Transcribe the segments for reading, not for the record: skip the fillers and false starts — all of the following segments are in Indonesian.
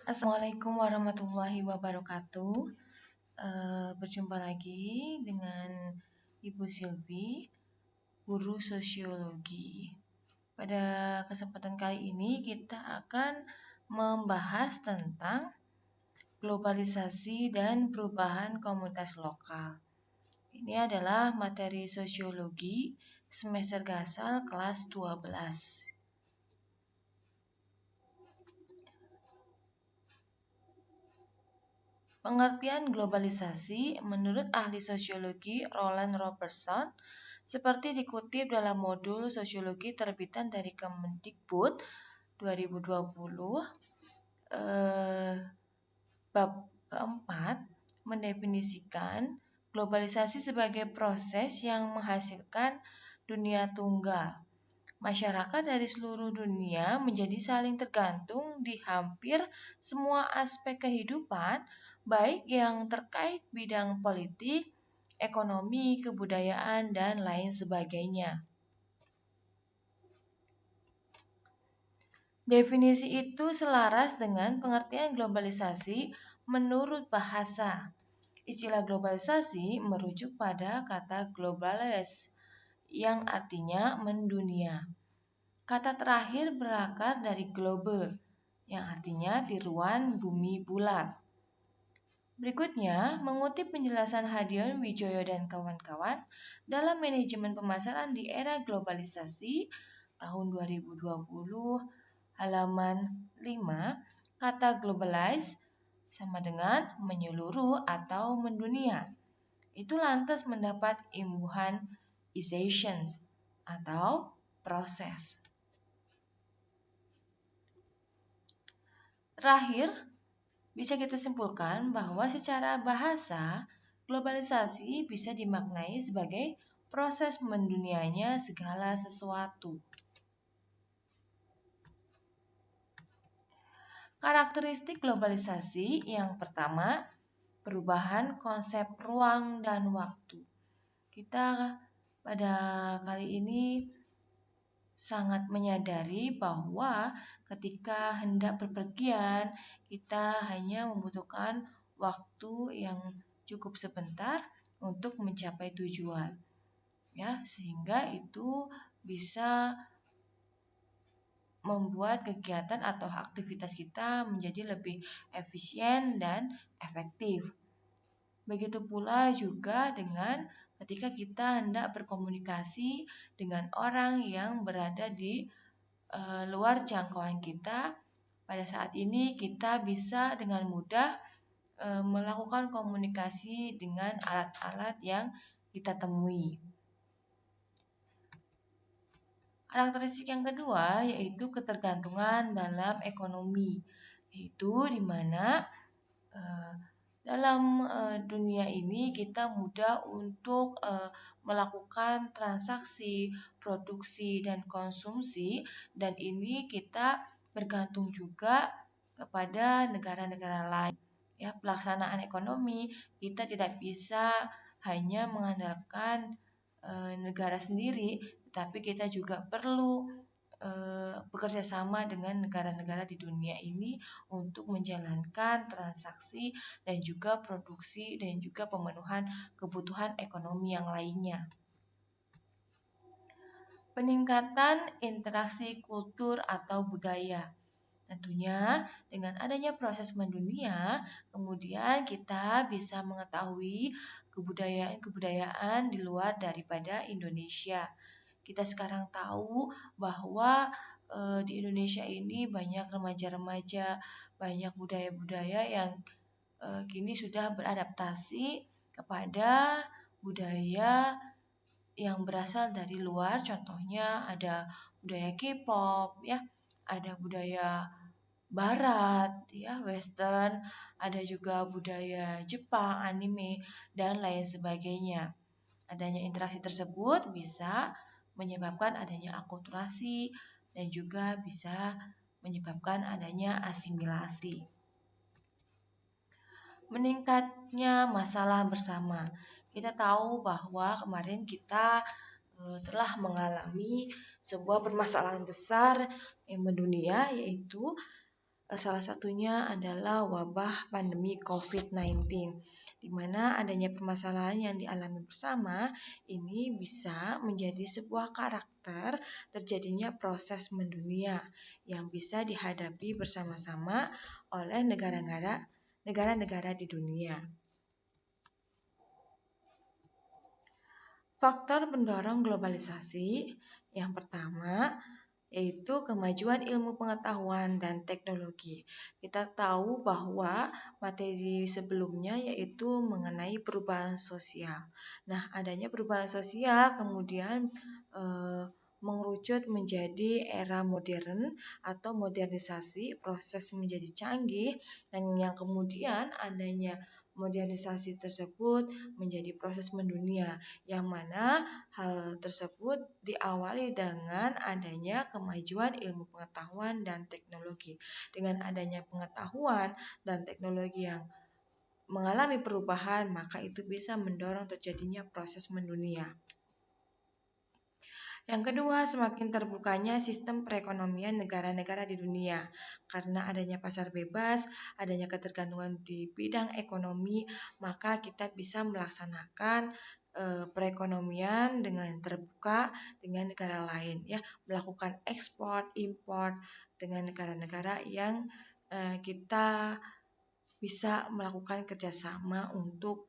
Assalamualaikum warahmatullahi wabarakatuh. Berjumpa lagi dengan Ibu Silvi, guru sosiologi. Pada kesempatan kali ini kita akan membahas tentang globalisasi dan perubahan komunitas lokal. Ini adalah materi sosiologi semester Gasal kelas 12. Pengertian globalisasi menurut ahli sosiologi Roland Robertson seperti dikutip dalam modul sosiologi terbitan dari Kemendikbud 2020 bab keempat mendefinisikan globalisasi sebagai proses yang menghasilkan dunia tunggal. Masyarakat dari seluruh dunia menjadi saling tergantung di hampir semua aspek kehidupan, baik yang terkait bidang politik, ekonomi, kebudayaan, dan lain sebagainya. Definisi itu selaras dengan pengertian globalisasi menurut bahasa. Istilah globalisasi merujuk pada kata globales yang artinya mendunia. Kata terakhir berakar dari globe, yang artinya tiruan bumi bulat. Berikutnya, mengutip penjelasan Hadion Wijoyo dan kawan-kawan dalam manajemen pemasaran di era globalisasi tahun 2020, halaman 5, kata globalize sama dengan menyeluruh atau mendunia. Itu lantas mendapat imbuhan ization atau proses. Terakhir, bisa kita simpulkan bahwa secara bahasa, globalisasi bisa dimaknai sebagai proses mendunianya segala sesuatu. Karakteristik globalisasi yang pertama, perubahan konsep ruang dan waktu. Kita pada kali ini sangat menyadari bahwa ketika hendak bepergian, kita hanya membutuhkan waktu yang cukup sebentar untuk mencapai tujuan. Ya, sehingga itu bisa membuat kegiatan atau aktivitas kita menjadi lebih efisien dan efektif. Begitu pula juga dengan ketika kita hendak berkomunikasi dengan orang yang berada di luar jangkauan kita, pada saat ini kita bisa dengan mudah melakukan komunikasi dengan alat-alat yang kita temui. Karakteristik yang kedua yaitu ketergantungan dalam ekonomi, yaitu di mana dalam dunia ini kita mudah untuk melakukan transaksi, produksi, dan konsumsi, dan ini kita bergantung juga kepada negara-negara lain. Ya, pelaksanaan ekonomi kita tidak bisa hanya mengandalkan negara sendiri, tetapi kita juga perlu bekerja sama dengan negara-negara di dunia ini untuk menjalankan transaksi dan juga produksi dan juga pemenuhan kebutuhan ekonomi yang lainnya. Peningkatan interaksi kultur atau budaya. Tentunya dengan adanya proses mendunia, kemudian kita bisa mengetahui kebudayaan-kebudayaan di luar daripada Indonesia. Kita sekarang tahu bahwa di Indonesia ini banyak remaja-remaja, banyak budaya-budaya yang kini sudah beradaptasi kepada budaya yang berasal dari luar. Contohnya ada budaya K-pop, ya, ada budaya Barat, ya, Western, ada juga budaya Jepang, anime, dan lain sebagainya. Adanya interaksi tersebut bisa menyebabkan adanya akulturasi dan juga bisa menyebabkan adanya asimilasi. Meningkatnya masalah bersama. Kita tahu bahwa kemarin kita telah mengalami sebuah permasalahan besar yang mendunia, yaitu Salah satunya adalah wabah pandemi COVID-19, di mana adanya permasalahan yang dialami bersama ini bisa menjadi sebuah karakter terjadinya proses mendunia yang bisa dihadapi bersama-sama oleh negara-negara di dunia. Faktor pendorong globalisasi yang pertama yaitu kemajuan ilmu pengetahuan dan teknologi. Kita tahu bahwa materi sebelumnya yaitu mengenai perubahan sosial. Nah, adanya perubahan sosial kemudian mengerucut menjadi era modern atau modernisasi, proses menjadi canggih, dan yang kemudian adanya modernisasi tersebut menjadi proses mendunia, yang mana hal tersebut diawali dengan adanya kemajuan ilmu pengetahuan dan teknologi. Dengan adanya pengetahuan dan teknologi yang mengalami perubahan, maka itu bisa mendorong terjadinya proses mendunia. Yang kedua, semakin terbukanya sistem perekonomian negara-negara di dunia. Karena adanya pasar bebas, adanya ketergantungan di bidang ekonomi, maka kita bisa melaksanakan perekonomian dengan terbuka dengan negara lain, ya, melakukan ekspor, impor dengan negara-negara yang kita bisa melakukan kerjasama untuk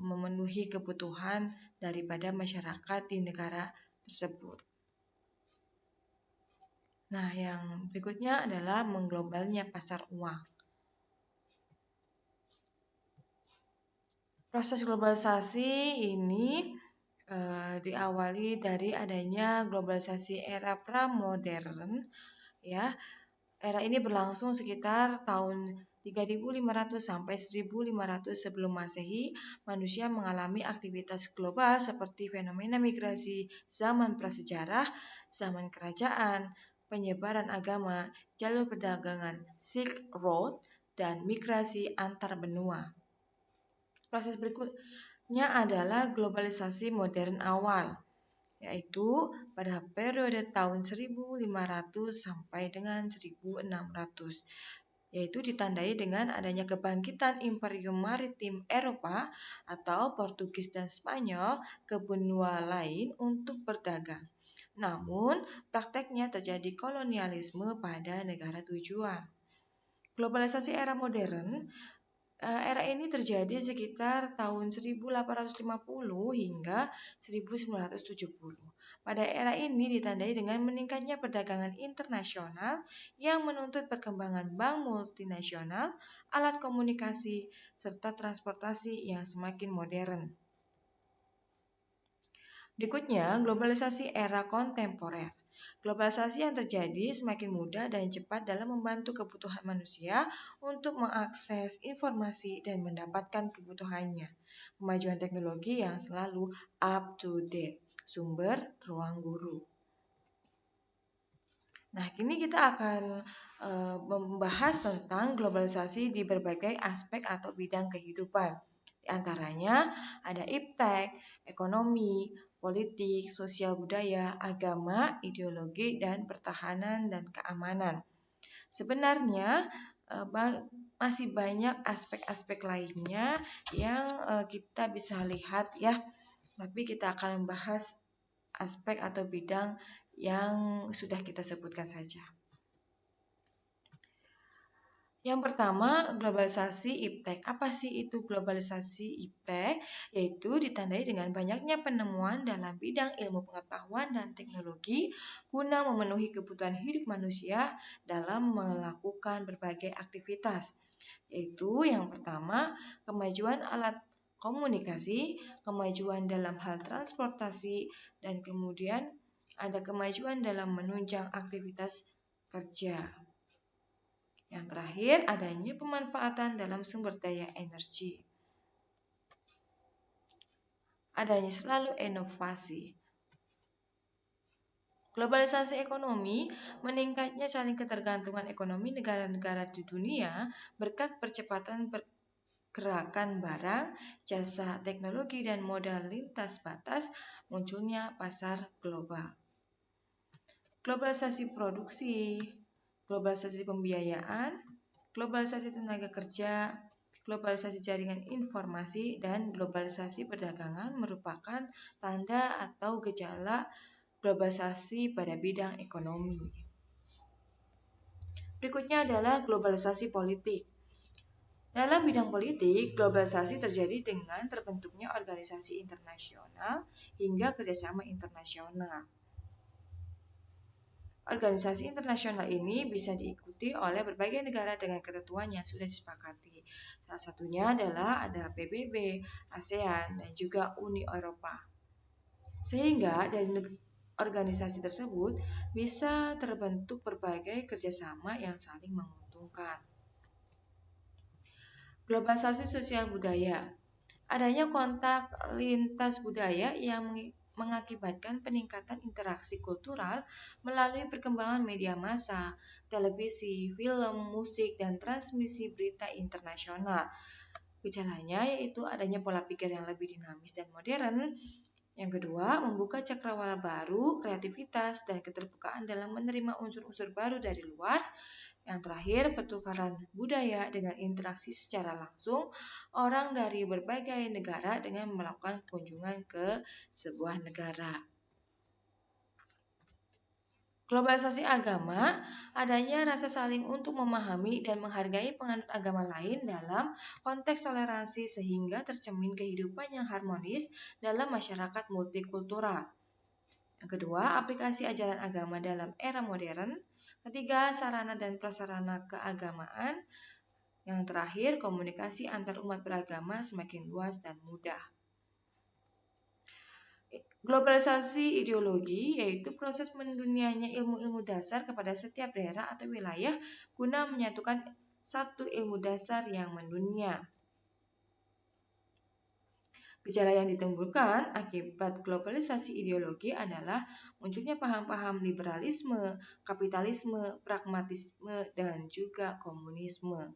memenuhi kebutuhan daripada masyarakat di negara tersebut. Nah, yang berikutnya adalah mengglobalnya pasar uang. Proses globalisasi ini diawali dari adanya globalisasi era pramodern, ya. Era ini berlangsung sekitar tahun 3.500 sampai 1.500 sebelum Masehi. Manusia mengalami aktivitas global seperti fenomena migrasi zaman prasejarah, zaman kerajaan, penyebaran agama, jalur perdagangan Silk Road, dan migrasi antar benua. Proses berikutnya adalah globalisasi modern awal, yaitu pada periode tahun 1500 sampai dengan 1600, yaitu ditandai dengan adanya kebangkitan Imperium Maritim Eropa atau Portugis dan Spanyol ke benua lain untuk berdagang. Namun, prakteknya terjadi kolonialisme pada negara tujuan. Globalisasi era modern, era ini terjadi sekitar tahun 1850 hingga 1970. Pada era ini ditandai dengan meningkatnya perdagangan internasional yang menuntut perkembangan bank multinasional, alat komunikasi, serta transportasi yang semakin modern. Berikutnya, globalisasi era kontemporer. Globalisasi yang terjadi semakin mudah dan cepat dalam membantu kebutuhan manusia untuk mengakses informasi dan mendapatkan kebutuhannya. Kemajuan teknologi yang selalu up to date. Sumber ruang guru. Nah, kini kita akan membahas tentang globalisasi di berbagai aspek atau bidang kehidupan. Di antaranya ada iptek, ekonomi, politik, sosial budaya, agama, ideologi, dan pertahanan dan keamanan. Sebenarnya masih banyak aspek-aspek lainnya yang kita bisa lihat, ya. Tapi kita akan membahas aspek atau bidang yang sudah kita sebutkan saja. Yang pertama, globalisasi iptek. Apa sih itu globalisasi iptek? Yaitu ditandai dengan banyaknya penemuan dalam bidang ilmu pengetahuan dan teknologi guna memenuhi kebutuhan hidup manusia dalam melakukan berbagai aktivitas. Yaitu yang pertama, kemajuan alat komunikasi, kemajuan dalam hal transportasi, dan kemudian ada kemajuan dalam menunjang aktivitas kerja. Yang terakhir, adanya pemanfaatan dalam sumber daya energi. Adanya selalu inovasi. Globalisasi ekonomi, meningkatnya saling ketergantungan ekonomi negara-negara di dunia berkat percepatan pergerakan barang, jasa, teknologi, dan modal lintas batas, munculnya pasar global. Globalisasi produksi, globalisasi pembiayaan, globalisasi tenaga kerja, globalisasi jaringan informasi, dan globalisasi perdagangan merupakan tanda atau gejala globalisasi pada bidang ekonomi. Berikutnya adalah globalisasi politik. Dalam bidang politik, globalisasi terjadi dengan terbentuknya organisasi internasional hingga kerjasama internasional. Organisasi internasional ini bisa diikuti oleh berbagai negara dengan ketentuan yang sudah disepakati. Salah satunya adalah ada PBB, ASEAN, dan juga Uni Eropa. Sehingga dari organisasi tersebut bisa terbentuk berbagai kerjasama yang saling menguntungkan. Globalisasi sosial budaya. Adanya kontak lintas budaya yang mengakibatkan peningkatan interaksi kultural melalui perkembangan media massa, televisi, film, musik, dan transmisi berita internasional. Gejalanya yaitu adanya pola pikir yang lebih dinamis dan modern. Yang kedua, membuka cakrawala baru, kreativitas, dan keterbukaan dalam menerima unsur-unsur baru dari luar. Yang terakhir, pertukaran budaya dengan interaksi secara langsung orang dari berbagai negara dengan melakukan kunjungan ke sebuah negara. Globalisasi agama, adanya rasa saling untuk memahami dan menghargai penganut agama lain dalam konteks toleransi sehingga tercermin kehidupan yang harmonis dalam masyarakat multikultural. Yang kedua, aplikasi ajaran agama dalam era modern. Ketiga, sarana dan prasarana keagamaan. Yang terakhir, komunikasi antar umat beragama semakin luas dan mudah. Globalisasi ideologi yaitu proses mendunianya ilmu-ilmu dasar kepada setiap daerah atau wilayah guna menyatukan satu ilmu dasar yang mendunia. Gejala yang ditimbulkan akibat globalisasi ideologi adalah munculnya paham-paham liberalisme, kapitalisme, pragmatisme, dan juga komunisme.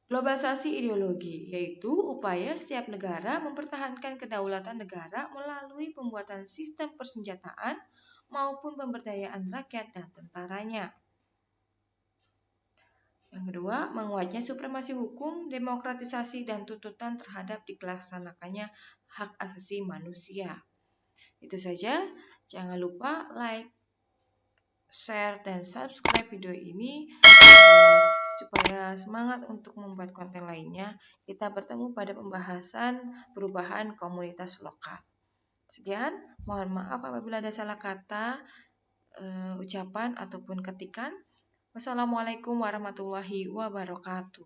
Globalisasi ideologi yaitu upaya setiap negara mempertahankan kedaulatan negara melalui pembuatan sistem persenjataan maupun pemberdayaan rakyat dan tentaranya. Yang kedua, menguatnya supremasi hukum, demokratisasi, dan tuntutan terhadap dilaksanakannya hak asasi manusia. Itu saja, jangan lupa like, share, dan subscribe video ini supaya semangat untuk membuat konten lainnya. Kita bertemu pada pembahasan perubahan komunitas lokal. Sekian, mohon maaf apabila ada salah kata, ucapan, ataupun ketikan. Wassalamualaikum warahmatullahi wabarakatuh.